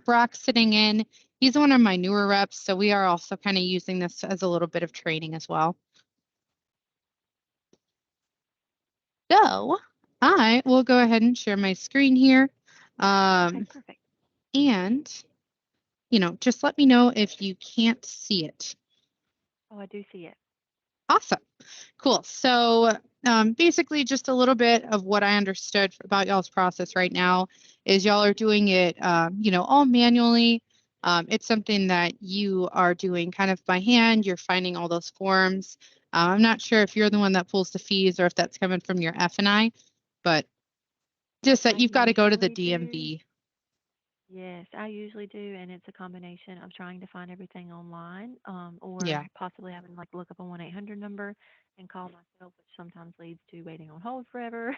Brock sitting in. He's one of my newer reps, so we are also kind of using this as a little bit of training as well. So I will go ahead and share my screen here. Okay, perfect. And, just let me know if you can't see it. Oh, I do see it. Awesome. Cool. So basically just a little bit of what I understood about y'all's process right now is y'all are doing it, all manually. It's something that you are doing kind of by hand. You're finding all those forms. I'm not sure if you're the one that pulls the fees or if that's coming from your F&I, but just that I you've got to go to the usually do. DMV. Yes, I usually do, and it's a combination of trying to find everything online, or Yeah. possibly having like look up a 1-800 number and call myself, which sometimes leads to waiting on hold forever.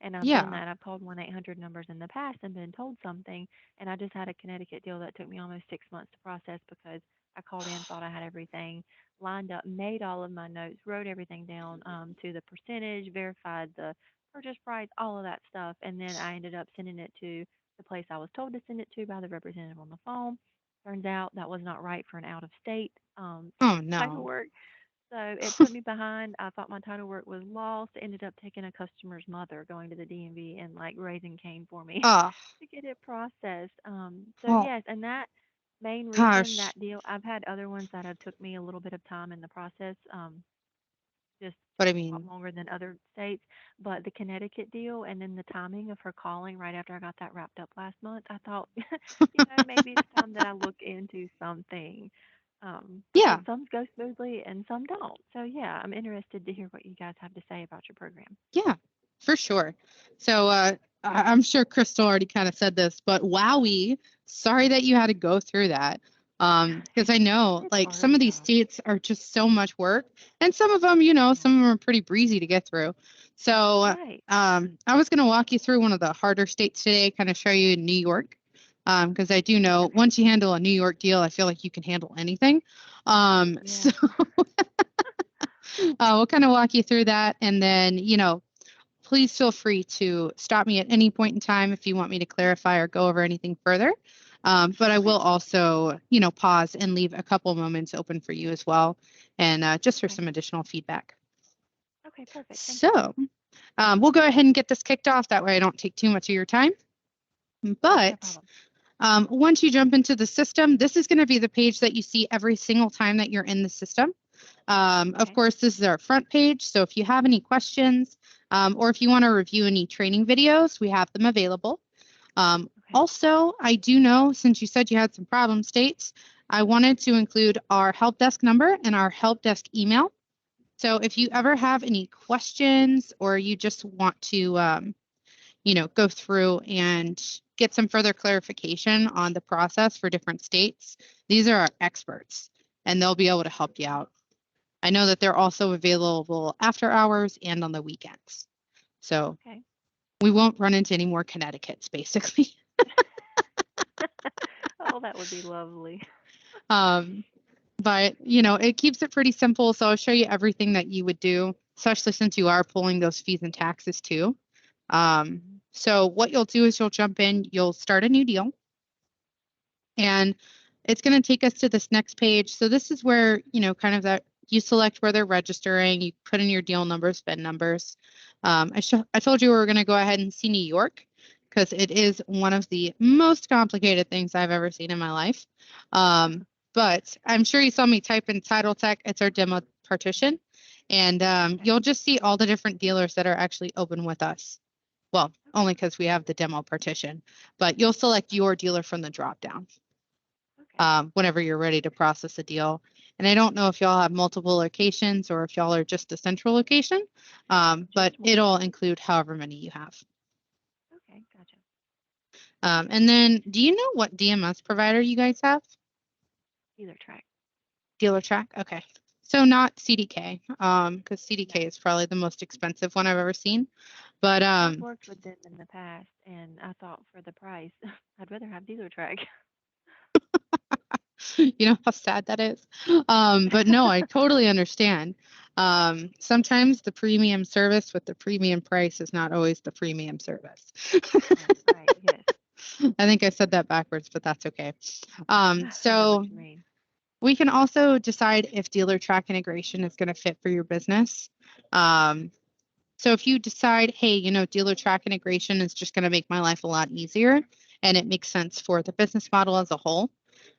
And I've done Yeah. that. I've called 1-800 numbers in the past and been told something, and I just had a Connecticut deal that took me almost 6 months to process because I called in, thought I had everything lined up, made all of my notes, wrote everything down to the percentage, verified the purchase price, all of that stuff, and then I ended up sending it to the place I was told to send it to by the representative on the phone. Turns out that was not right for an out of state Oh, title no. work. So it put me behind. I thought my title work was lost. Ended up taking a customer's mother going to the DMV and like raising Cain for me Oh, to get it processed. So oh, yes, and that main reason gosh. that deal, I've had other ones that have took me a little bit of time in the process. Just But took I a lot mean, longer than other states. But the Connecticut deal and then the timing of her calling right after I got that wrapped up last month, I thought, maybe it's time that I look into something. Because yeah. some go smoothly and some don't. So yeah, I'm interested to hear what you guys have to say about your program. Yeah, for sure. So I'm sure Crystal already kind of said this, but wowie, sorry that you had to go through that. Because I know It's like some hard, of these yeah. states are just so much work, and some of them, Yeah. some of them are pretty breezy to get through. So Right. I was going to walk you through one of the harder states today, kind of show you New York. Because I do know Okay. once you handle a New York deal, I feel like you can handle anything. So Yeah. we'll kind of walk you through that, and then please feel free to stop me at any point in time if you want me to clarify or go over anything further. But I Okay. will also, pause and leave a couple moments open for you as well, and just for Okay. some additional feedback. Okay. Perfect. Thank you. So we'll go ahead and get this kicked off. That way I don't take too much of your time. Yes, no But problem. once you jump into the system, this is going to be the page that you see every single time that you're in the system. Of Okay. course, this is our front page. So if you have any questions or if you want to review any training videos, we have them available. Okay. Also, I do know since you said you had some problem states, I wanted to include our help desk number and our help desk email. So if you ever have any questions or you just want to, go through and get some further clarification on the process for different states, these are our experts and they'll be able to help you out. I know that they're also available after hours and on the weekends. So Okay. we won't run into any more Connecticut's basically. Oh, that would be lovely. um, but it keeps it pretty simple. So I'll show you everything that you would do, especially since you are pulling those fees and taxes too. Mhm. So what you'll do is you'll jump in, you'll start a new deal, and it's going to take us to this next page. So this is where, kind of that you select where they're registering, you put in your deal numbers, VIN numbers. I told you we were going to go ahead and see New York because it is one of the most complicated things I've ever seen in my life. But I'm sure you saw me type in Title Tech. It's our demo partition. And Okay. you'll just see all the different dealers that are actually open with us. Well, Okay. only because we have the demo partition, but you'll select Right. your dealer from the drop down Okay. whenever you're ready to process a deal. And I don't know if y'all have multiple locations or if y'all are just a central location, but Just one. it'll include however many you have. Okay. Gotcha. And then do you know what DMS provider you guys have? Either track. Dealer Track? Okay. So not CDK, because No. CDK is probably the most expensive one I've ever seen. But I've worked with them in the past, and I thought for the price, I'd rather have dealer track. you know how sad that is. But no, I totally understand. Sometimes the premium service with the premium price is not always the premium service. Right. Right. Yes. I think I said that backwards, but that's okay. I know what So you mean. we can also decide if dealer track integration is going to fit for your business. Um, so if you decide, hey, dealer track integration is just going to make my life a lot easier and it makes sense for the business model as a whole,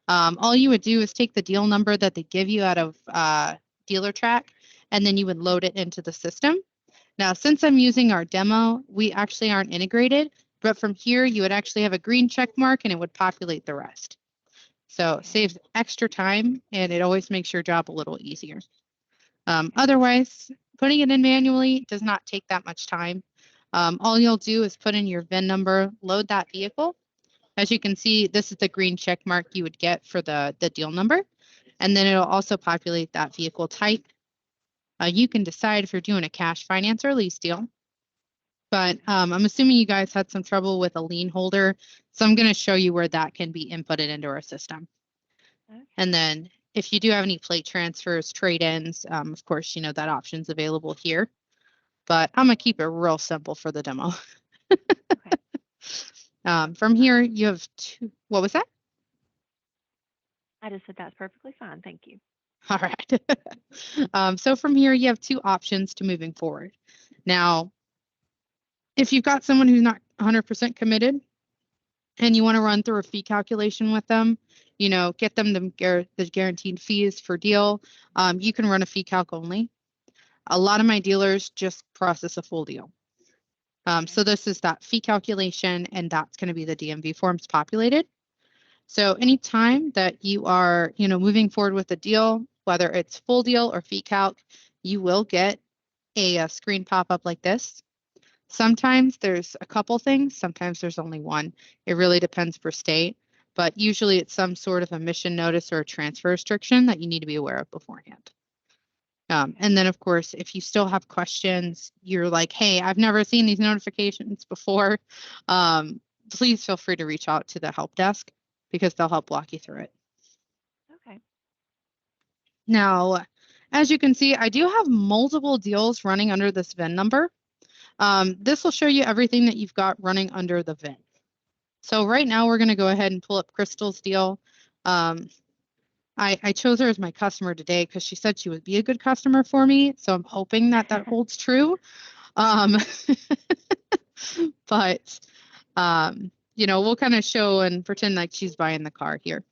all you would do is take the deal number that they give you out of dealer track and then you would load it into the system. Now, since I'm using our demo, we actually aren't integrated, but from here you would actually have a green check mark and it would populate the rest. So it Okay. saves extra time and it always makes your job a little easier. Okay. Otherwise, putting it in manually does not take that much time. All you'll do is put in your VIN number, load that vehicle. As you can see, this is the green check mark you would get for the deal number. And then it'll also populate that vehicle type. You can decide if you're doing a cash finance or lease deal. But I'm assuming you guys had some trouble with a lien holder. So I'm going to show you where that can be inputted into our system. Okay. And then if you do have any plate transfers, trade-ins, of course, that option's available here. But I'm going to keep it real simple for the demo. Okay. From here, you have two. What was that? I just said that's perfectly fine. Thank you. All right. So from here, you have two options to moving forward. Now, if you've got someone who's not 100% committed and you want to run through a fee calculation with them, get them the guaranteed fees for deal, you can run a fee calc only. A lot of my dealers just process a full deal. Okay. So this is that fee calculation, and that's going to be the DMV forms populated. So anytime that you are, moving forward with a deal, whether it's full deal or fee calc, you will get a screen pop up like this. Sometimes there's a couple things, sometimes there's only one. It really depends per state, but usually it's some sort of emission notice or a transfer restriction that you need to be aware of beforehand. Okay. And then, of course, if you still have questions, you're like, hey, I've never seen these notifications before. Um, Please feel free to reach out to the help desk because they'll help walk you through it. Okay. Now, as you can see, I do have multiple deals running under this VIN number. This will show you everything that you've got running under the VIN. So right now we're going to go ahead and pull up Crystal's deal. Um, I chose her as my customer today because she said she would be a good customer for me. So I'm hoping that that holds true. Um, but, we'll kind of show and pretend like she's buying the car here.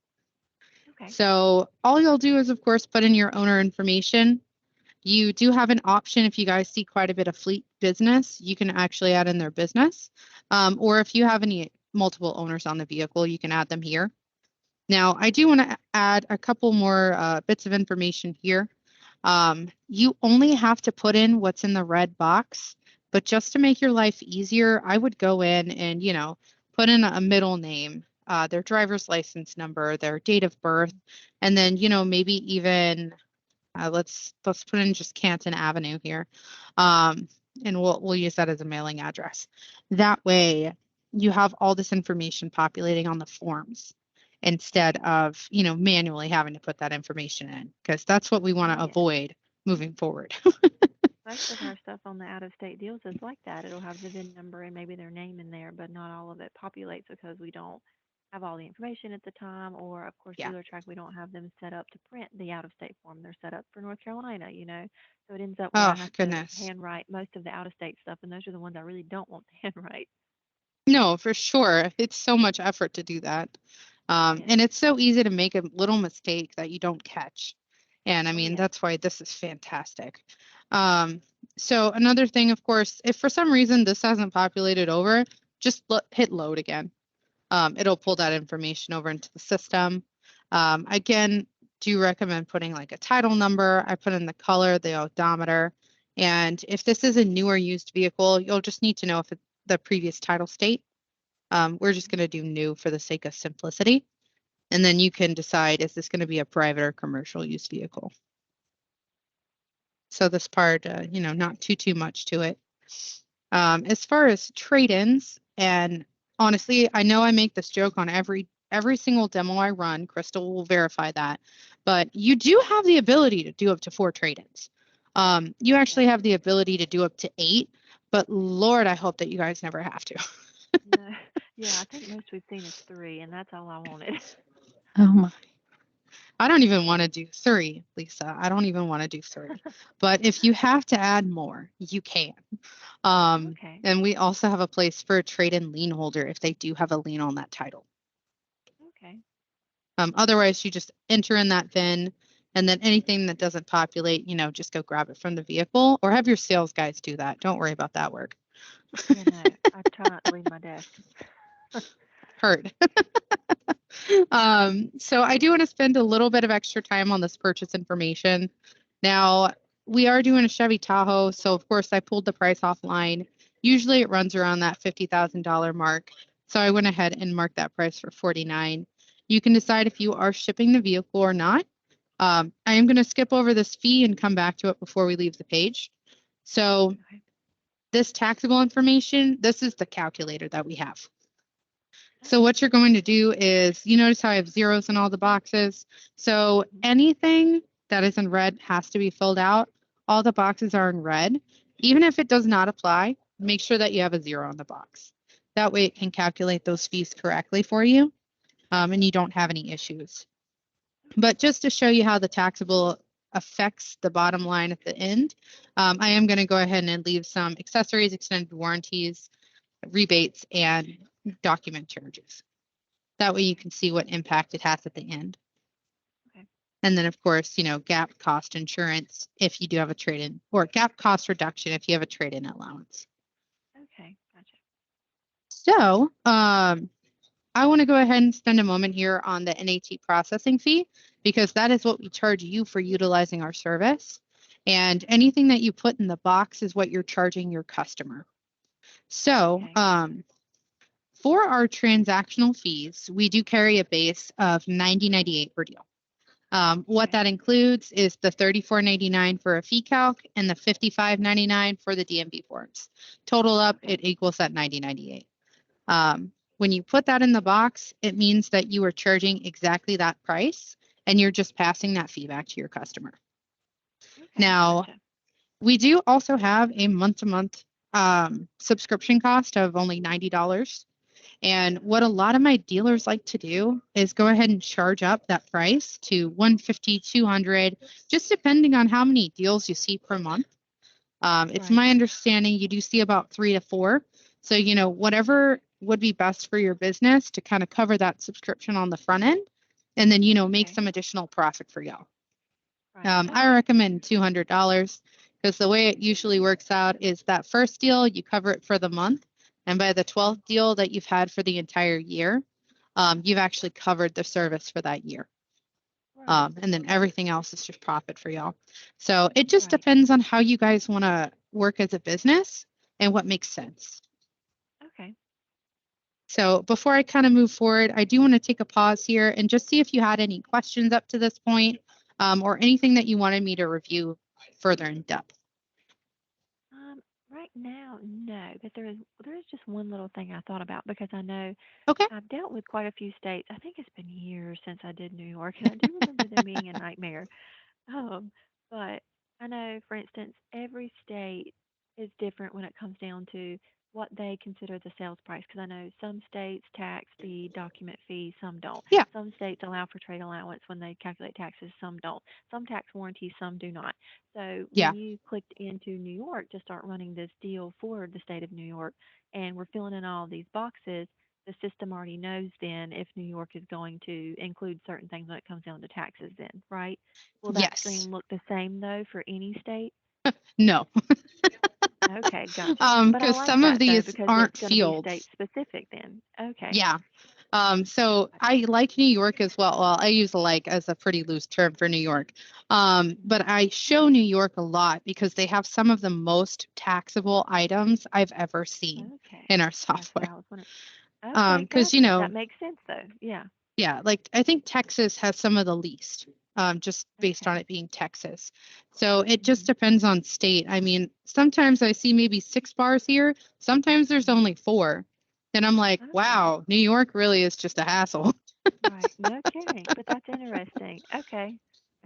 Okay. So all you'll do is, of course, put in your owner information. You do have an option if you guys see quite a bit of fleet business, you can actually add in their business. Or if you have any multiple owners on the vehicle, you can add them here. Now, I do want to add a couple more bits of information here. You only have to put in what's in the red box, but just to make your life easier, I would go in and, put in a middle name, their driver's license number, their date of birth, and then, maybe even let's put in just Canton Avenue here, um, and we'll use that as a mailing address. That way, you have all this information populating on the forms instead of manually having to put that information in because that's what we want to Yes. avoid moving forward. Most of our stuff on the out of state deals is like that. It'll have the VIN number and maybe their name in there, but not all of it populates because we don't have all the information at the time. Or, of course, Yeah. Dealer Track, we don't have them set up to print the out of state form. They're set up for North Carolina. So it ends up where I Oh have to goodness. handwrite most of the out of state stuff, and those are the ones I really don't want to handwrite. No, for sure. It's so much effort to do that. Yes. And it's so easy to make a little mistake that you don't catch. And I Oh, mean, yes. that's why this is fantastic. Um, so another thing, of course, if for some reason this hasn't populated over, just hit load again. It'll pull that information over into the system. Again, do recommend putting like a title number. I put in the color, the odometer. And if this is a newer used vehicle, you'll just need to know if it's the previous title state. We're just going to do new for the sake of simplicity. And then you can decide, is this going to be a private or commercial use vehicle? So this part, not too much to it. As far as trade-ins, and honestly, I know I make this joke on every single demo I run. Crystal will verify that, but you do have the ability to do up to 4 trade-ins. You Yes. actually have the ability to do up to 8, but Lord, I hope that you guys never have to. No. Yeah, I think most we've seen is 3, and that's all I wanted. Oh my. I don't even want to do 3, Lisa. I don't even want to do 3. But if you have to add more, you can. Okay. And we also have a place for a trade-in lien holder if they do have a lien on that title. Okay. Otherwise, you just enter in that VIN, and then anything that doesn't populate, just go grab it from the vehicle or have your sales guys do that. Don't worry about that work. Yeah, no, I try not to leave my desk. Heard. So I do want to spend a little bit of extra time on this purchase information. Now, we are doing a Chevy Tahoe, so of course I pulled the price offline. Usually it runs around that $50,000 mark. So I went ahead and marked that price for 49. You can decide if you are shipping the vehicle or not. I am going to skip over this fee and come back to it before we leave the page. So Okay. this taxable information, this is the calculator that we have. So Okay. what you're going to do is, you notice how I have zeros in all the boxes. So Mhm. anything that is in red has to be filled out. All the boxes are in red. Even if it does not apply, make sure that you have a zero on the box. That way it can Okay. calculate those fees correctly for you, and you don't have any issues. Okay. But just to show you how the taxable affects the bottom line at the end, I am going to go ahead and leave some accessories, extended warranties, rebates, and document charges. That way you Okay. can see what impact it has at the end. Okay. And then, of course, gap cost insurance if you do have a trade in, or gap cost reduction if you have a trade in allowance. Okay. Gotcha. So, I want to go ahead and spend a moment here on the NAT processing fee because that is what we charge you for utilizing our service. And anything that you put in the box is what you're charging your customer. So, Okay. for our transactional fees, we do carry a base of $90.98 per deal. What Okay. that includes is the $34.99 for a fee calc and the $55.99 for the DMV forms. Total up, Okay. it equals that $90.98. When you put that in the box, it means that you are charging exactly that price and you're just passing that fee back to your customer. Okay. Now, Gotcha. we do also have a month-to-month subscription cost of only $90. And what a lot of my dealers like to do is go ahead and charge up that price to 150, 200, just depending on how many deals you see per month. It's Right. my understanding you do see about 3 to 4. So, whatever would be best for your business to kind of cover that subscription on the front end and then, make Okay. some additional profit for y'all. Right. I Okay. recommend $200 because the way it usually works out is that first deal, you cover it for the month. And by the Mhm. 12th deal that you've had for the entire year, you've actually covered the service for that year. Right. And then everything else is just profit for y'all. So it just Right. depends on how you guys want to work as a business and what makes sense. Okay. So before I kind of move forward, I do want to take a pause here and just see if you had any questions up to this point, or anything that you wanted me to review further in depth. Um, right now, no, but there is just one little thing I thought about because I know Okay. I've dealt with quite a few states. I think it's been years since I did New York, and I do remember them being a nightmare. Um, but I know, for instance, every state is different when it comes down to what they consider the sales price. Because I know some states tax the document fee, some don't. Yeah. Some states allow for trade allowance when they calculate taxes, some don't. Some tax warranties, some do not. So Yeah. when you clicked into New York to start running this deal for the state of New York, and we're filling in all these boxes, the system already knows then if New York is going to include certain things when it comes down to taxes then, right? Will that Yes. screen look the same though for any state? No. Okay, gotcha. But I Because like some of that though these because it's aren't going to be state fields. specific then. Okay. Yeah. So Gotcha. I like New York as well. Well, I use like as a pretty loose term for New York. Mhm. But I show New York a lot because they have some of the most taxable items I've ever seen Okay. in our That's what software. I was wondering. Okay, Because, gotcha. That makes sense though. Yeah. yeah, like I think Texas has some of the least, just based on Okay. it being Texas. So it just Mhm. depends on state. I mean, sometimes I see maybe 6 bars here, sometimes there's Mhm. only 4. And I'm like, Okay. wow, New York really is just a hassle. Right. No kidding. But that's interesting. Okay.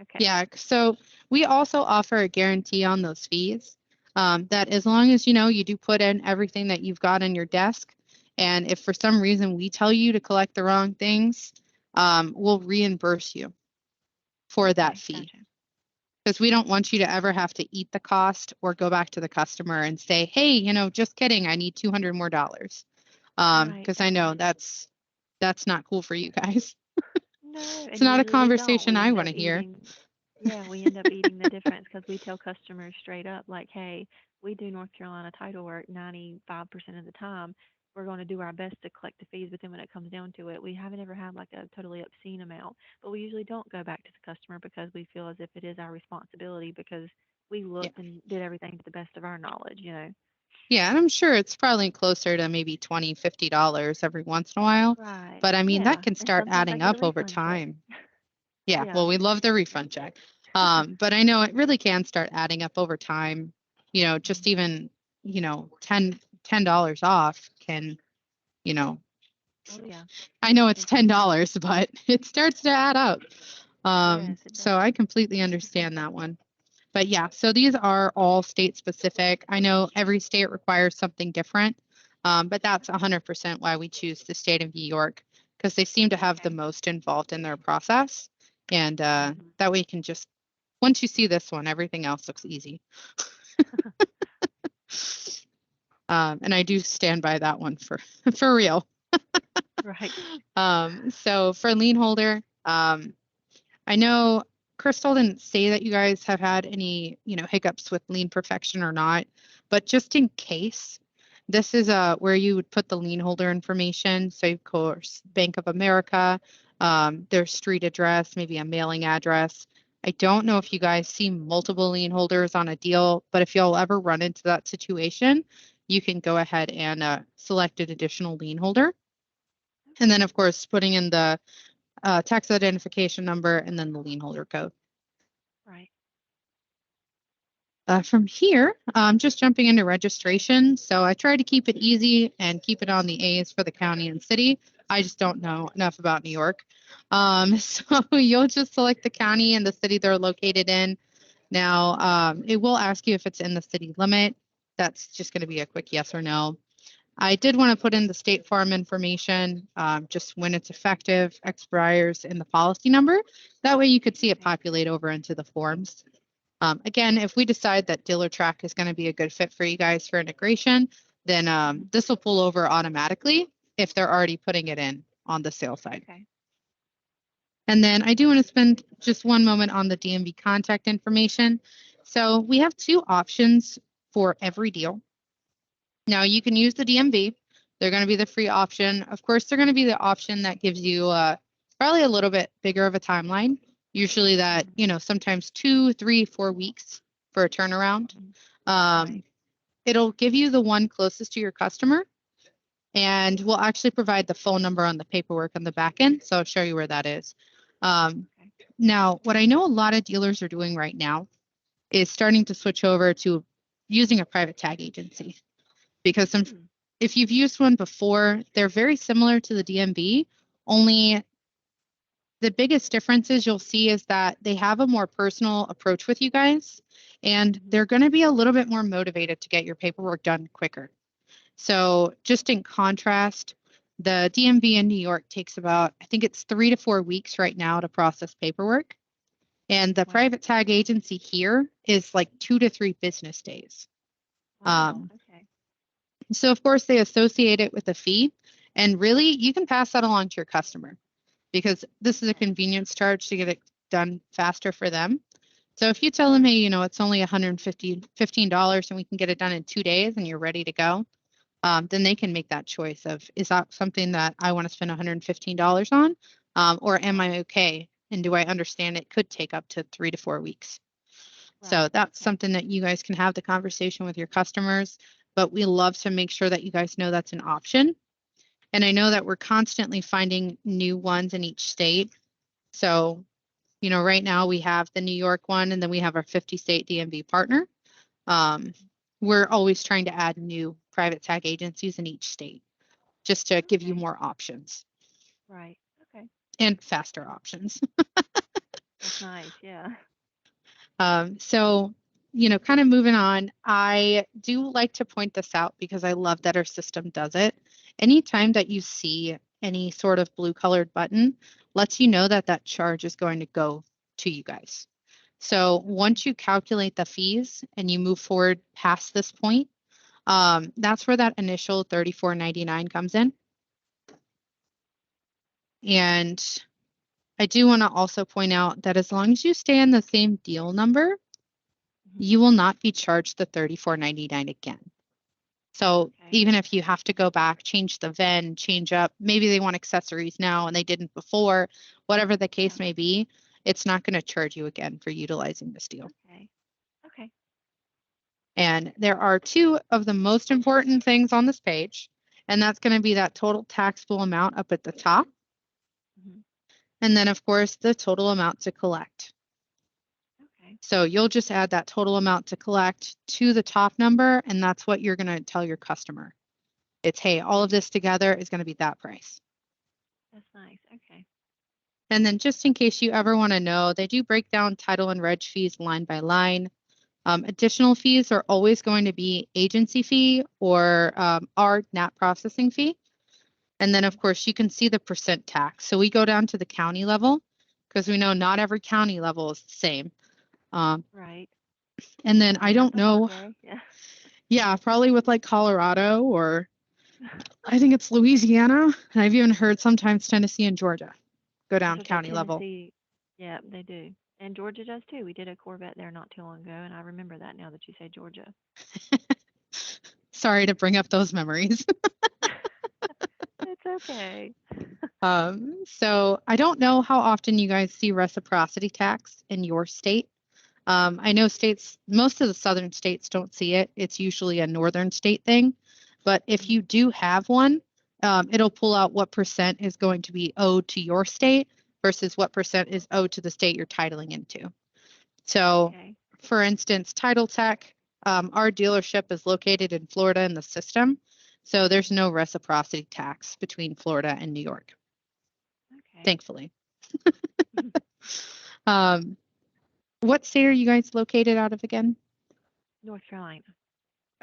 Okay. Yeah, so we also offer a guarantee on those fees, that as long as you do put in everything that you've got on your desk And if for some reason we tell you to collect the wrong things, we'll reimburse you for that Okay, fee, gotcha. because we don't want you to ever have to eat the cost or go back to the customer and say, hey, just kidding, I need $200 more. Right, Because I know definitely. that's not cool for you guys. No, It's and not a usually we don't. conversation We I end want up to hear. eating, yeah, we end up eating the difference because we tell customers straight up, like, hey, we do North Carolina title work 95% of the time. We're going to do our best to collect the fees, but then when it comes down to it, we haven't ever had like a totally obscene amount. But we usually don't go back to the customer because we feel as if it is our responsibility because we Yeah. looked and did everything to the best of our knowledge, you know. Yeah, and I'm sure it's probably closer to maybe $20, $50 every once in a while. Right. But I mean, that Yeah. can And start sometimes I adding get a up over refund check. time. Yeah, Yeah. well, we love the refund check. But I know it really can start adding up over time. Just Mhm. even, you know, 10 $10 off can, you know, Oh, yeah. I know it's It definitely does. $10, but it starts to add up. Yes, it So I does. completely understand that one. But yeah, so these are all state specific. I know every state requires something different, but that's 100% why we choose the state of New York, because they seem to have the Okay. most involved in their process. And Mhm. that way you can just, once you see this one, everything else looks easy. And I do stand by that one for, for real. Right. So for lien holder, I know Crystal didn't say that you guys have had any, hiccups with lien perfection or not, but just in case, this is where you would put the lien holder information. So, of course, Bank of America, their street address, maybe a mailing address. I don't know if you guys see multiple lien holders on a deal, but if you'll ever run into that situation, you can go ahead and select an additional lien holder. And then, Okay. of course, putting in the tax identification number and then the lien holder code. Right. From here, just jumping into registration. So I try to keep it easy and keep it on the A's for the county and city. I just don't know enough about New York. So you'll just select the county and the city they're located in. Now, it will ask you if it's in the city limit. That's just going to be a quick yes or no. I did want to put in the state farm information, just when it's effective, expires, and the policy number. That way you could see it Okay. populate over into the forms. Again, if we decide that Dealer Track is going to be a good fit for you guys for integration, then Mhm. this will pull over automatically if they're already putting it in on the sales side. Okay. And then I do want to spend just one moment on the DMV contact information. So we have two options for every deal. Now you can use the DMV. They're going to be the free option. Of course, they're going to be the option that gives you probably a little bit bigger of a timeline. Usually that, Mhm. sometimes 2, 3, 4 weeks for a turnaround. Mhm. Um, Right. it'll give you the one closest to your customer, and we'll actually provide the phone number on the paperwork on the back end. So I'll show you where that is. Um, Okay. Now, what I know a lot of dealers are doing right now is starting to switch over to using a private tag agency, because Hmm. if you've used one before, they're very similar to the DMV, only the biggest differences you'll see is that they have a more personal approach with you guys, and Mhm. they're going to be a little bit more motivated to get your paperwork done quicker. So, just in contrast, the DMV in New York takes about, I think it's 3 to 4 weeks right now to process paperwork. And the Wow. private tag agency here is like 2 to 3 business days. Wow. Um, Okay. so, of course, they associate it with a fee. And really, you can pass that along to your customer, because this is a Okay. convenience charge to get it done faster for them. So if you tell them, hey, it's only $115 and we can get it done in 2 days and you're ready to go, then they can make that choice of, is that something that I want to spend $115 on? Or am Right. I okay? And do I understand it could take up to 3 to 4 weeks? So Right. that's Okay. something that you guys can have the conversation with your customers. But we love to make sure that you guys know that's an option. And I know that we're constantly finding new ones in each state. So, right now we have the New York one, and then we have our 50 state DMV partner. Um, we're always trying to add new private tag agencies in each state just to give you Okay. more options Right. Okay. and faster options. That's nice. Yeah. So kind of moving on, I do like to point this out because I love that our system does it. Anytime that you see any sort of blue colored button, lets you know that that charge is going to go to you guys. So Okay. once you calculate the fees and you move forward past this point, that's where that initial 34.99 comes in. And I do want to also point out that as long as you stay in the same deal number, Hmm. you will not be charged the 34.99 again. So Okay. even if you have to go back, change the VIN, change up, maybe they want accessories now and they didn't before, whatever the Yeah. case may be, it's not going to charge you again for utilizing this deal. Okay. Okay. And there are two of the most important things on this page, and that's going to be that total taxable amount up at the top. Hmm. And then, of course, the total amount to collect. Okay. So you'll just add that total amount to collect to the top number, and that's what you're going to tell your customer. It's, hey, all of Okay. this together is going to be that price. That's nice. Okay. And then just in case you ever want to know, they do break down title and reg fees line by line. Additional fees are always going to be agency fee or our NAT processing fee. And then, of Hmm. course, you can see the percent tax. So we go down to the county level because we know not every county level is the same. Um, Right. and then I Some have don't a know, holiday. Yeah. yeah, probably with like Colorado or I think it's Louisiana. And I've even heard sometimes Tennessee and Georgia go I was down gonna say county level. Tennessee. Yeah, they do. And Georgia does too. We did a Corvette there not too long ago, and I remember that now that you say Georgia. Sorry to bring up those memories. It's okay. So I don't know how often you guys see reciprocity tax in your state. I know states, most of the southern states don't see it. It's usually a northern state thing. But if Hmm. you do have one, it'll pull out what percent is going to be owed to your state versus what percent is owed to the state you're titling into. So, Okay. for instance, Title Tech, our dealership is located in Florida in the system. So there's Hmm. no reciprocity tax between Florida and New York, Okay. thankfully. Um, what state are you guys located out of again? North Carolina.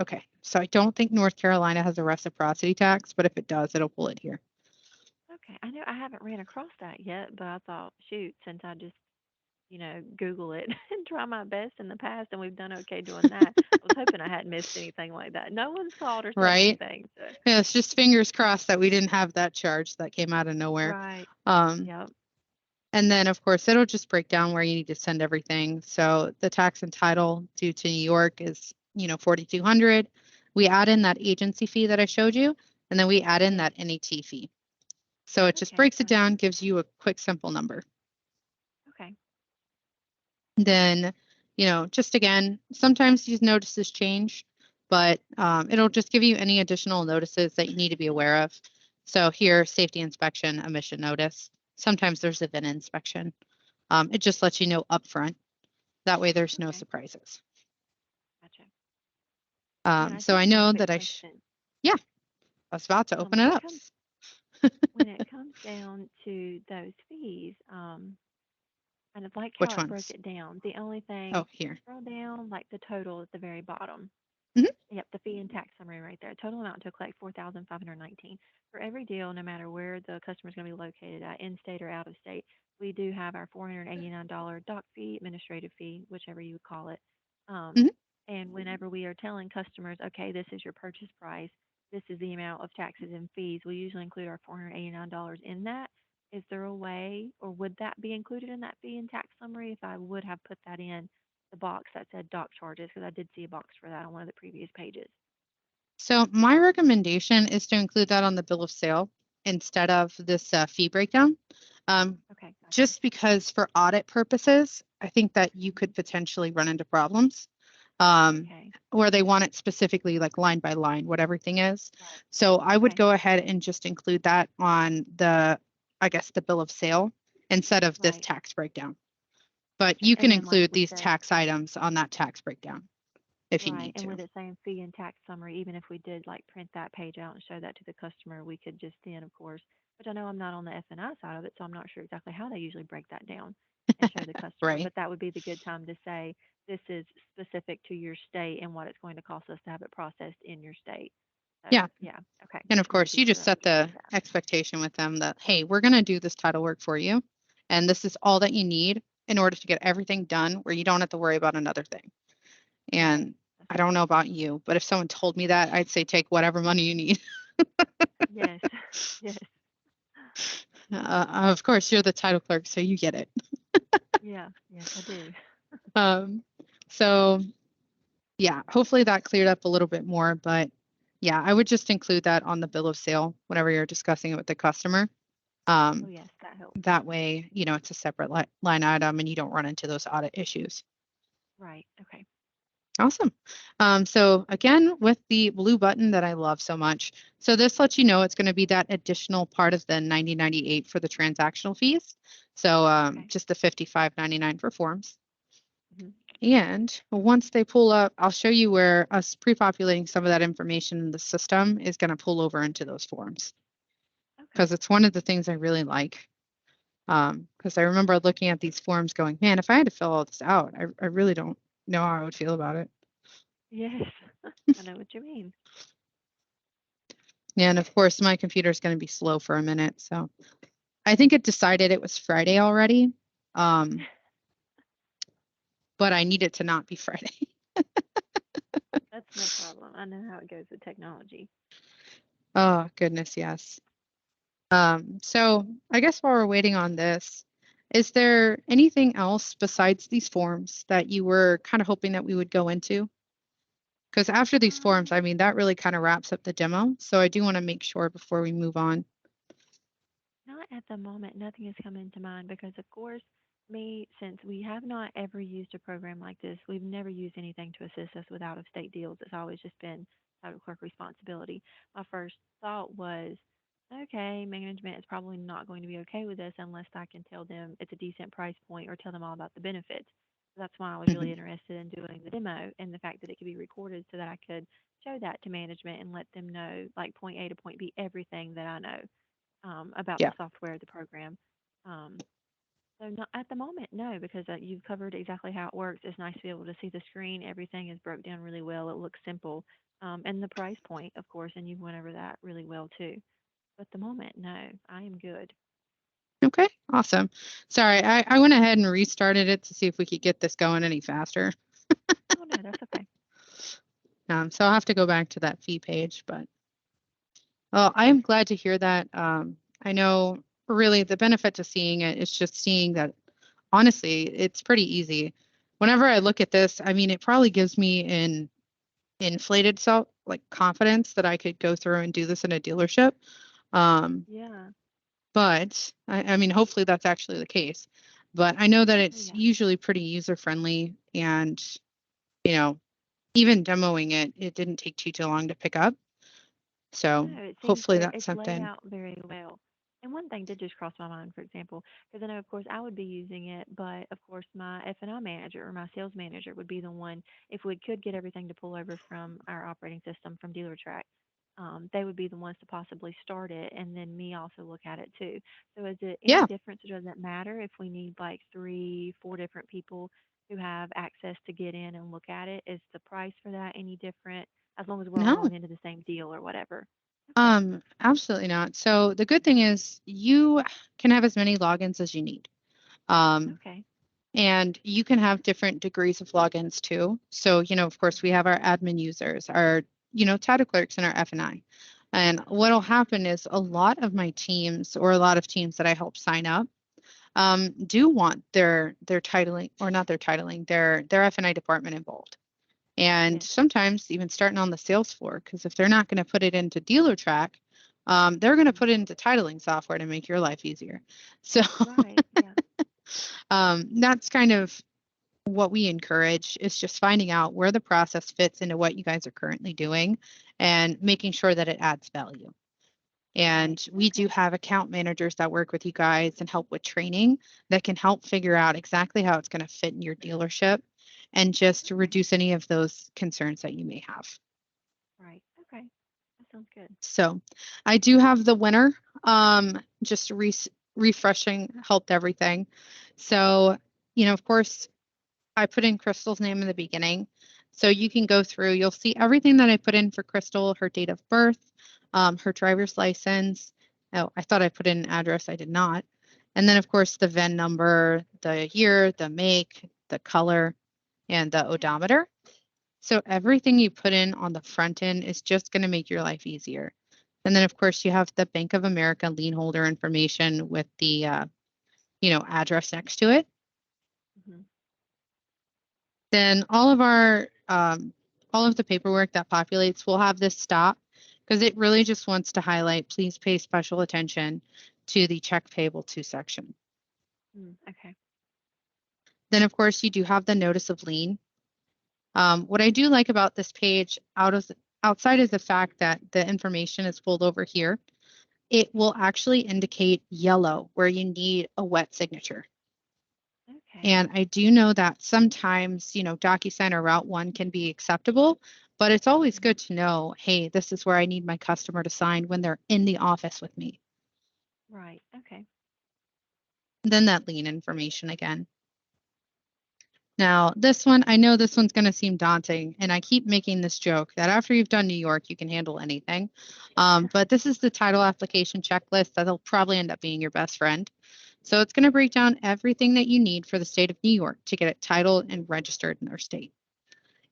Okay, so I don't think North Carolina has a reciprocity tax, but if it does, it'll pull it here. Okay. I know I haven't ran across that yet, but I thought, shoot, since I just, Google it and try my best in the past, and we've done okay doing that. I was hoping I hadn't missed anything like that. No one's called or said Right? anything. So, Yeah, it's just fingers crossed that we didn't have that charge that came out of nowhere. right. Um, Yep. and then, of course, it'll just break down where you need to send everything. So the tax and title due to New York is, 4,200. We add in that agency fee that I showed you, and then we add in Yeah. that NET fee. So it just Okay. breaks it Gotcha. down, gives you a quick, simple number. Okay. Then, just again, sometimes these notices change, but it'll just give you any additional notices that you need to be aware of. So here, safety inspection, emission notice. Sometimes there's a VIN inspection. It just lets you know upfront. That way there's no Okay. surprises. Gotcha. And I So do I have one know quick that question. yeah, I was about to open it When it up. comes down to those fees, kind of like how Which it broke ones? it down. The only thing, Oh, here. scroll down, like the total at the very bottom. Mhm. Yep, the fee and tax summary right there. Total amount to collect 4,519 for every deal, no matter where the customer is going to be located at, in state or out of state. We do have our $489 doc fee, administrative fee, whichever you would call it. Um, Mhm. and whenever we are telling customers, okay, this is your purchase price, this is the amount of taxes and fees, we usually include our $489 in that. Is there a way, or would that be included in that fee and tax summary if I would have put that in the box that said dock charges? Because I did see a box for that on one of the previous pages. So my recommendation is to include that on the bill of sale instead of this fee breakdown. Okay, gotcha. Just because for audit purposes, I think that you Hmm. could potentially run into problems um, Okay, where they want it specifically like line by line, what everything is. right. So I would Okay, go ahead and just include that on I guess, the bill of sale instead of this right. tax breakdown. But Gotcha. you And can then, like include with these the, tax items on that tax breakdown if you right, need and to. with it saying fee and tax summary, even if we did like print that page out and show that to the customer, we could just then, of course, which I know I'm not on the F&I side of it, so I'm not sure exactly how they usually break that down and show the customer. Right. But that would be the good time to say this is specific to your state and what it's going to cost us to have it processed in your state. So Yeah. yeah, okay, And of just course, making you sure just that I set was clear the with that. expectation with them that, hey, we're going to do this title work for you. And this is all that you need in order to get everything done where you don't have to worry about another thing. Right. And That's I don't right. know about you, but if someone told me that, I'd say take whatever money you need. Yes. Yes. Of course, you're the title clerk, so you get it. Yeah. Yes, I do. Um, so yeah, hopefully that cleared up a little bit more. But yeah, I would just include that on the bill of sale whenever you're discussing it with the customer. Oh Um, yes, that helps. that way, it's a separate line item and you don't run into those audit issues. Right. Okay. Awesome. So again, with the blue button that I love so much. So this lets you know it's going to be that additional part of the 90.98 for the transactional fees. So Okay. just the 55.99 for forms. Hmm. And once they pull up, I'll show you where us pre-populating some of that information in the system is going to pull over into those forms Okay. because it's one of the things I really like. Because I remember looking at these forms going, man, if I had to fill all this out, I really don't know how I would feel about it. Yes. I know what you mean. And of course, my computer is going to be slow for a minute. So I think it decided it was Friday already. Um, but I need it to not be Friday. That's no problem. I know how it goes with technology. Oh, goodness, yes. So I guess while we're waiting on this, is there anything else besides these forms that you were kind of hoping that we would go into? Because after these forms, Um, I mean, that really kind of wraps up the demo. So I do want to make sure before we move on. Not at the moment. Nothing has come into mind because, of course, me, since we have not ever used a program like this, we've never used anything to assist us with out of state deals. It's always just been title clerk responsibility. My first thought was, okay, management is probably not going to be okay with this unless I can tell them it's a decent price point or tell them all about the benefits. So that's why I was really Mhm. interested in doing the demo and the fact that it could be recorded so that I could show that to management and let them know, like point A to point B, everything that I know about the Yeah. software, the program. Um, so not at the moment, no, because you've covered exactly how it works. It's nice to be able to see the screen. Everything is broke down really well. It looks simple, and the price point, of course, and you went over that really well too. But at the moment, no, I am good. Okay. Awesome. Sorry, I went ahead and restarted it to see if we could get this going any faster. Oh no, that's okay. So I'll have to go back to that fee page, but well, I am glad to hear that. I know really the benefit to seeing it is just seeing that honestly, it's pretty easy. Whenever I look at this, I mean, it probably gives me an inflated self like confidence that I could go through and do this in a dealership. Um, Yeah. but I mean, hopefully that's actually the case. But I know that Oh it's yeah. usually pretty user friendly and, you know, even demoing it, it didn't take too long to pick up. No, So it seems hopefully very, that's it's laid something. out very well. And one thing did just cross my mind, for example, because I know, of course, I would be using it, but of course, my F&I manager or my sales manager would be the one, if we could get everything to pull over from our operating system from DealerTrack, they would be the ones to possibly start it and then me also look at it too. So is it any Yeah, difference or does it matter if we need like three, four different people who have access to get in and look at it? Is the price for that any different as long as we're all no, going into the same deal or whatever? Okay. absolutely not. So the good thing is you can have as many logins as you need. Um, Okay. and you can have different degrees of logins too. So, of course, we have our admin users, our, title clerks and our F&I. And what'll happen is a lot of my teams or a lot of teams that I help sign up do want their titling or not their titling, their F&I department involved. And Yes. sometimes even starting on the sales floor, because if they're not going to put it into dealer track, they're going to Hmm. put it into titling software to make your life easier. So Right. Yeah. that's kind of what we encourage is just finding out where the process fits into what you guys are currently doing and making sure that it adds value. Right. And we do Okay. have account managers that work with you guys and help with training that can help figure out exactly how it's going to fit in your dealership and just to Okay. reduce any of those concerns that you may have. Right. Okay. That sounds good. So I do have the winner. Just refreshing helped everything. So, of course, I put in Crystal's name in the beginning. So you can go through, you'll see everything that I put in for Crystal, her date of birth, her driver's license. Oh, I thought I put in an address. I did not. And then, of course, the VIN number, the year, the make, the color, and the odometer. So everything you put in on the front end is just going to make your life easier. And then, of course, you have the Bank of America lien holder information with the, address next to it. Mm-hmm. Then all of the paperwork that populates will have this stop because it really just wants to highlight, please pay special attention to the check payable to section. Okay. Then, of course, you do have the notice of lien. What I do like about this page outside of the fact that the information is pulled over here, it will actually indicate yellow where you need a wet signature. Okay. And I do know that sometimes, DocuSign or Route 1 can be acceptable, but it's always good to know, hey, this is where I need my customer to sign when they're in the office with me. Right. Okay. Then that lien information again. Now, this one, I know this one's going to seem daunting, and I keep making this joke that after you've done New York, you can handle anything. But this is the title application checklist that'll probably end up being your best friend. So it's going to break down everything that you need for the state of New York to get it titled and registered in their state.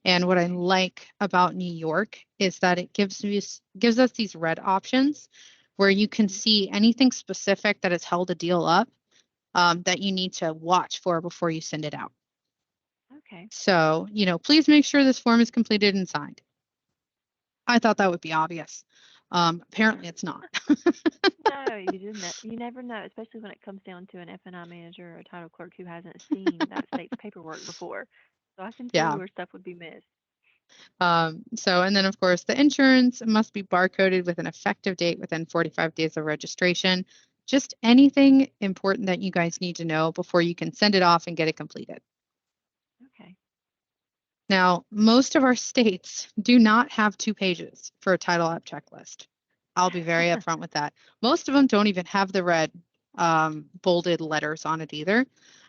And what I like about New York is that it gives us these red options where you can see anything specific that has held a deal up that you need to watch for before you send it out. Okay. So, please make sure this form is completed and signed. I thought that would be obvious. Apparently it's not. No, you didn't. You never know, especially when it comes down to an F&I manager or a title clerk who hasn't seen that state's paperwork before. So I can see Yeah. where stuff would be missed. And then of course the insurance must be barcoded with an effective date within 45 days of registration. Just anything important that you guys need to know before you can send it off and get it completed. Okay. Now, most of our states do not have 2 pages for a title app checklist. I'll be very upfront with that. Most of them don't even have the red bolded letters on it either.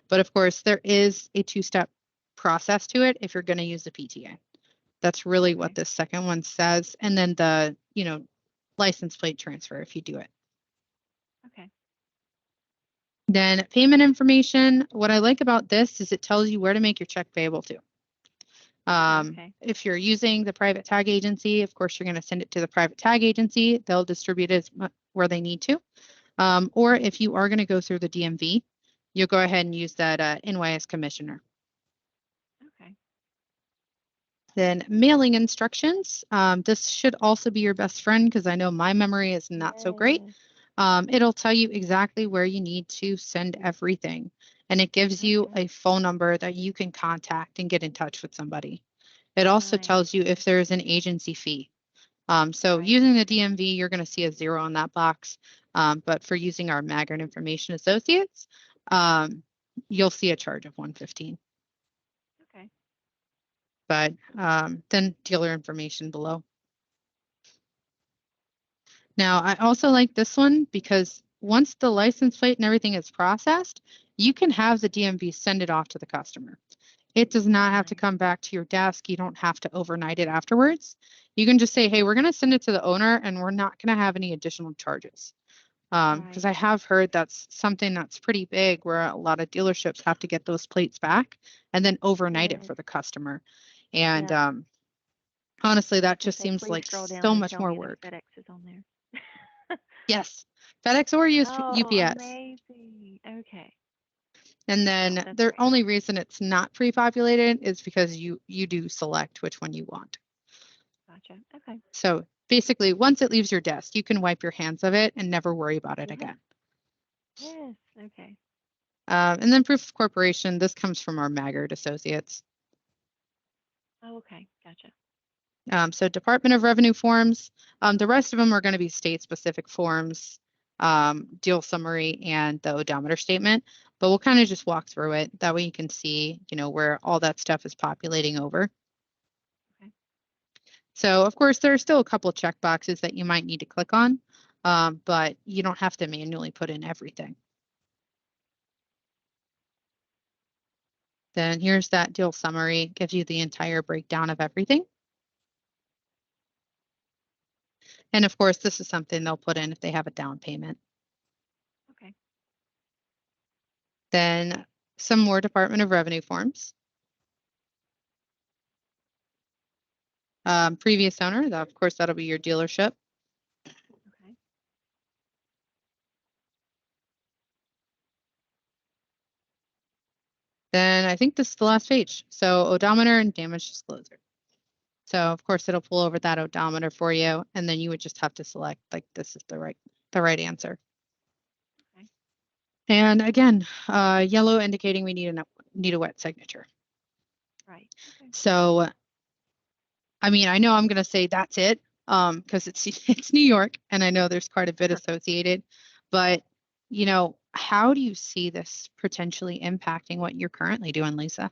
But of course, there is a 2-step process to it if you're going to use the PTA. That's really what Okay. this second one says. And then the, license plate transfer if you do it. Okay. Then payment information. What I like about this is it tells you where to make your check payable to. Okay. If you're using the private tag agency, of course, you're going to send it to the private tag agency. They'll distribute it where they need to. Or if you are going to go through the DMV, you'll go ahead and use that NYS commissioner. Okay. Then mailing instructions. This should also be your best friend because I know my memory is not so great. Yes. It'll tell you exactly where you need to send everything. And it gives you Okay. a phone number that you can contact and get in touch with somebody. It also Nice. tells you if there's an agency fee. So Right. using the Okay. DMV, you're going to see a 0 on that box. But for using our Maggard Information Associates, you'll see a charge of $115. Okay. But then dealer information below. Now, I also like this one because once the license plate and everything is processed, you can have the DMV send it off to the customer. It does not have to Nice. come back to your desk. You don't have to overnight it afterwards. You can just say, hey, we're going to send it to the owner and we're not going to have any additional charges. Because Right. I have heard that's something that's pretty big where a lot of dealerships have to get those plates back and then overnight it Yes. for the customer. And Yep. honestly, I that can just say, seems please like scroll down so and much tell more me that work. FedEx is on there. Yes, FedEx or Oh, UPS. amazing. Okay. And Wow, then that's the great. only reason it's not pre-populated is because you do select which one you want. Gotcha. Okay. So basically, once it leaves your desk, you can wipe your hands of it and never worry about it again. Yes. Okay. And then proof of corporation, this comes from our Maggard associates. Oh, okay. Gotcha. So Department of Revenue forms, the rest of them are going to be state-specific forms, deal summary, and the odometer statement. But we'll kind of just walk through it. That way you can see, where all that stuff is populating over. Okay. So of course, there are still a couple of check boxes that you might need to click on. but you don't have to manually put in everything. Then here's that deal summary, gives you the entire breakdown of everything. And of course, this is something they'll put in if they have a down payment. Okay. Then some more Department of Revenue forms. Previous owner, of course, that'll be your dealership. Okay. Then I think this is the last page. So odometer and damage disclosure. So of course it'll pull over that odometer for you, and then you would just have to select like this is the right answer. Okay. And again, yellow indicating we need a wet signature. Right. Okay. So I mean, I know I'm going to say that's it, because it's New York, and I know there's quite a bit Sure. associated, but how do you see this potentially impacting what you're currently doing, Lisa?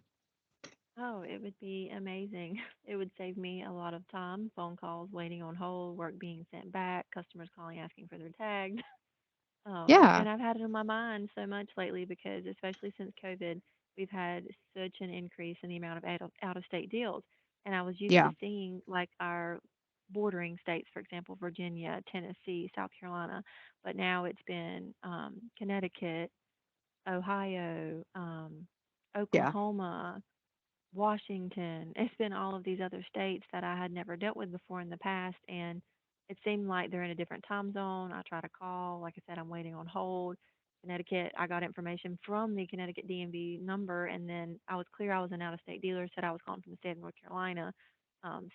Oh, it would be amazing. It would save me a lot of time, phone calls, waiting on hold, work being sent back, customers calling asking for their tag. Yeah, And I've had it on my mind so much lately because, especially since COVID, we've had such an increase in the amount of out of state deals. And I was used to yeah, seeing like our bordering states, for example, Virginia, Tennessee, South Carolina, but now it's been Connecticut, Ohio, yeah, Oklahoma, Washington. It's been all of these other states that I had never dealt with before in the past, and it seemed like they're in a different time zone. I try to call, like I said, I'm waiting on hold. Connecticut, I got information from the Connecticut DMV number, and then I was clear I was an out-of-state dealer, said I was calling from the state of North Carolina.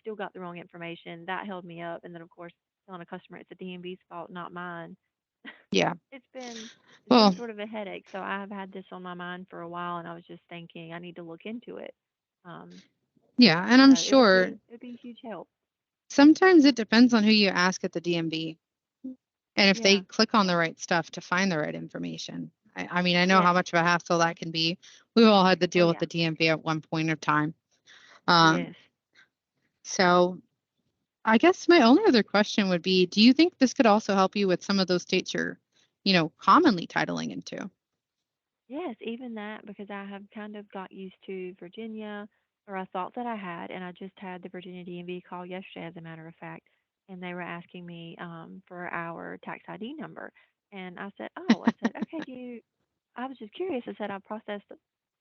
Still got the wrong information. That held me up, and then of course telling a customer it's the DMV's fault, not mine. yeah. It's been it's been Well, sort of a headache. So I have had this on my mind for a while, and I was just thinking I need to look into it. Um, yeah, and I'm so it would sure be it would be a huge help. sometimes it depends on who you ask at the DMV and if they Yeah. click on the right stuff to find the right information. I mean, I know how Yes. much of a hassle that can be. We've all had to Oh deal with yeah. the DMV at one point of time. Um, Yes. so I guess my only other question would be, do you think this could also help you with some of those states you're, commonly titling into? Yes, even that because I have kind of got used to Virginia, or I thought that I had, and I just had the Virginia DMV call yesterday, as a matter of fact, and they were asking me for our tax ID number, and I said, "Oh," I said, "Okay, do you?" I was just curious. I said, "I've processed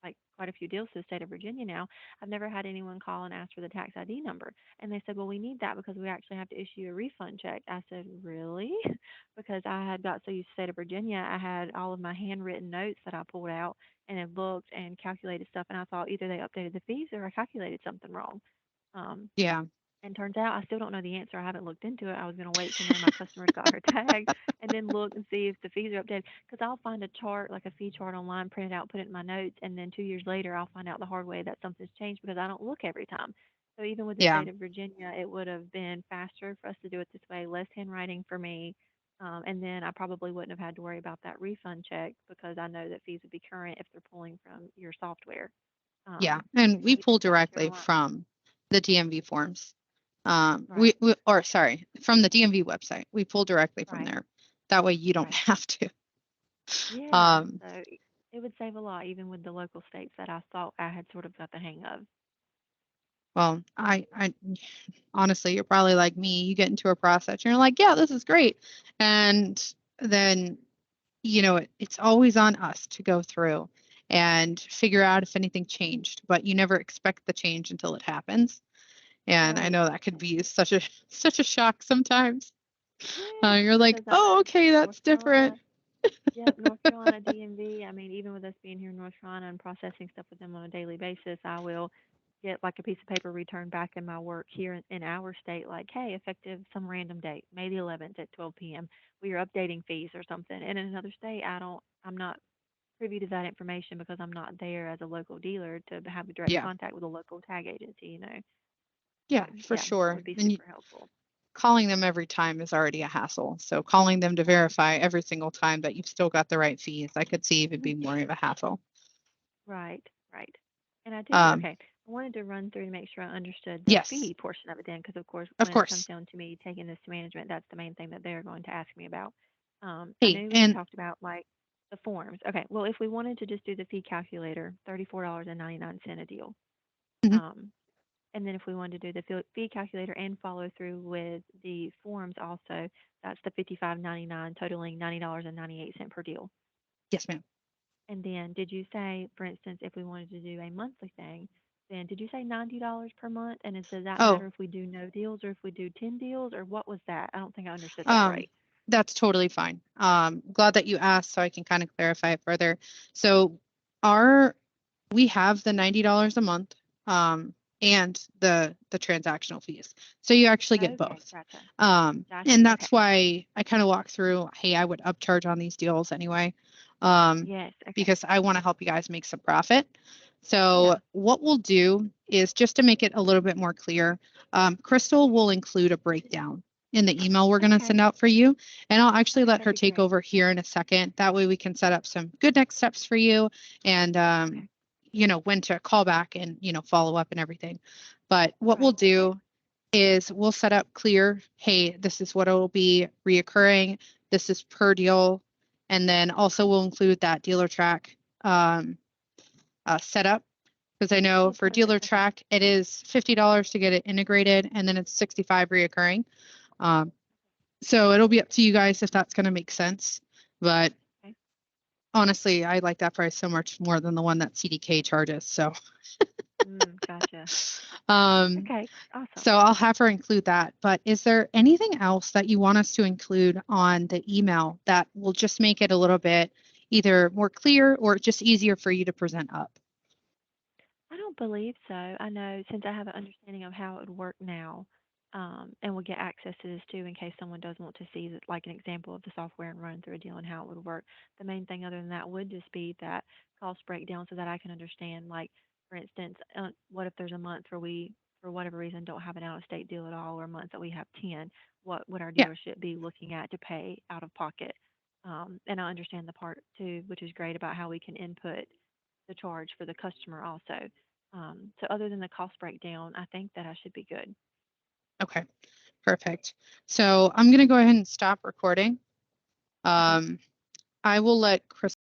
like quite a few deals to the state of Virginia now. I've never had anyone call and ask for the tax ID number." And they said, "Well, we need that because we actually have to issue a refund check." I said, "Really?" Because I had got so used to state of Virginia, I had all of my handwritten notes that I pulled out and had looked and calculated stuff, and I thought either they updated the fees or I calculated something wrong. Um, Yeah. and turns out I still don't know the answer. I haven't looked into it. I was going to wait till none of my customers got her tag and then look and see if the fees are updated. Because I'll find a chart, like a fee chart online, print it out, put it in my notes, and then 2 years later I'll find out the hard way that something's changed because I don't look every time. So even with the Yeah. state of Virginia, it would have been faster for us to do it this way, less handwriting for me. And then I probably wouldn't have had to worry about that refund check because I know that fees would be current if they're pulling from your software. Yeah. Um, And we Even pull South directly Carolina. from the DMV forms. Right, Or sorry, from the DMV website. We pull directly from right, there. That way you don't right. have to. Yeah, Um, so it would save a lot even with the local states that I thought I had sort of got the hang of. well, I honestly, you're probably like me. You get into a process and you're like, yeah, this is great. And then, it's always on us to go through and figure out if anything changed, but you never expect the change until it happens. And I Right. know that could be such a shock sometimes. Yes, You're like, because I oh, know okay, North that's different. Carolina. Yep, North Carolina DMV. I mean, even with us being here in North Carolina and processing stuff with them on a daily basis, I will get like a piece of paper returned back in my work here in our state, like, hey, effective some random date, May the 11th at 12 p.m. We are updating fees or something. And in another state, I'm not privy to that information because I'm not there as a local dealer to have a direct Yeah, contact with a local tag agency. So yeah, for yeah, that sure. would be And super helpful. calling them every time is already a hassle. So calling them to Right. verify every single time that you've still got the right fees, I could see even Mhm. be more of a hassle. Right. Right. And I do. Um, Okay. I wanted to run through to make sure I understood the Yes, fee portion of it then, because of course, of when it comes course. down to me taking this to management, that's the main thing that they're going to ask me about. I Hey, knew we and talked about like the forms. Okay, well, if we wanted to just do the fee calculator, $34.99 a deal. mhm, Um, and then if we wanted to do the fee calculator and follow through with the forms also, that's the 55.99, totaling $90.98 per deal. yes, ma'am. And then did you say, for instance, if we wanted to do a monthly thing, then did you say $90 per month? And does that matter Oh, if we do no deals or if we do 10 deals or what was that? I don't think I understood that um, right. that's totally fine. Glad that you asked so I can kind of clarify it further. So our we have the $90 a month and the transactional fees. So you actually get Okay, both. gotcha. And Gotcha. that's Okay. why I kind of walk through, hey, I would upcharge on these deals anyway. Um, Yes. Okay. because I want to help you guys make some profit. So Yeah. what we'll do is just to make it a little bit more clear, Crystal will include a breakdown in the email we're going to Okay. send out for you. And I'll actually Okay, let that'd her be take great. over here in a second. That way we can set up some good next steps for you and, Okay. when to call back and, follow up and everything. But what we'll Right. Okay. do is we'll set up clear, hey, this is what it will be reoccurring. This is per deal. And then also we'll include that dealer track setup because I know Oh, for dealer perfect. Okay. track, it is $50 to get it integrated and then it's 65 reoccurring. Um, so it'll be up to you guys if that's going to make sense. But Okay. honestly, I like that price so much more than the one that CDK charges. So, Gotcha. um, Okay. Awesome. so I'll have her include that. But is there anything else that you want us to include on the email that will just make it a little bit either more clear or just easier for you to present up? I don't believe so. I know since I have an understanding of how it would work now, and we'll get access to this too in case someone does want to see like an example of the software and run through a deal and how it would work. The main thing other than that would just be that cost breakdown so that I can understand, like, for instance, what if there's a month where we, for whatever reason, don't have an out of state deal at all, or a month that we have 10, what would our Yeah. dealership be looking at to pay out of pocket? And I understand the part too, which is great about how we can input the charge for the customer also. So other than the cost breakdown, I think that I should be good. Okay. Perfect. So I'm going to go ahead and stop recording. Okay. Um, I will let Chris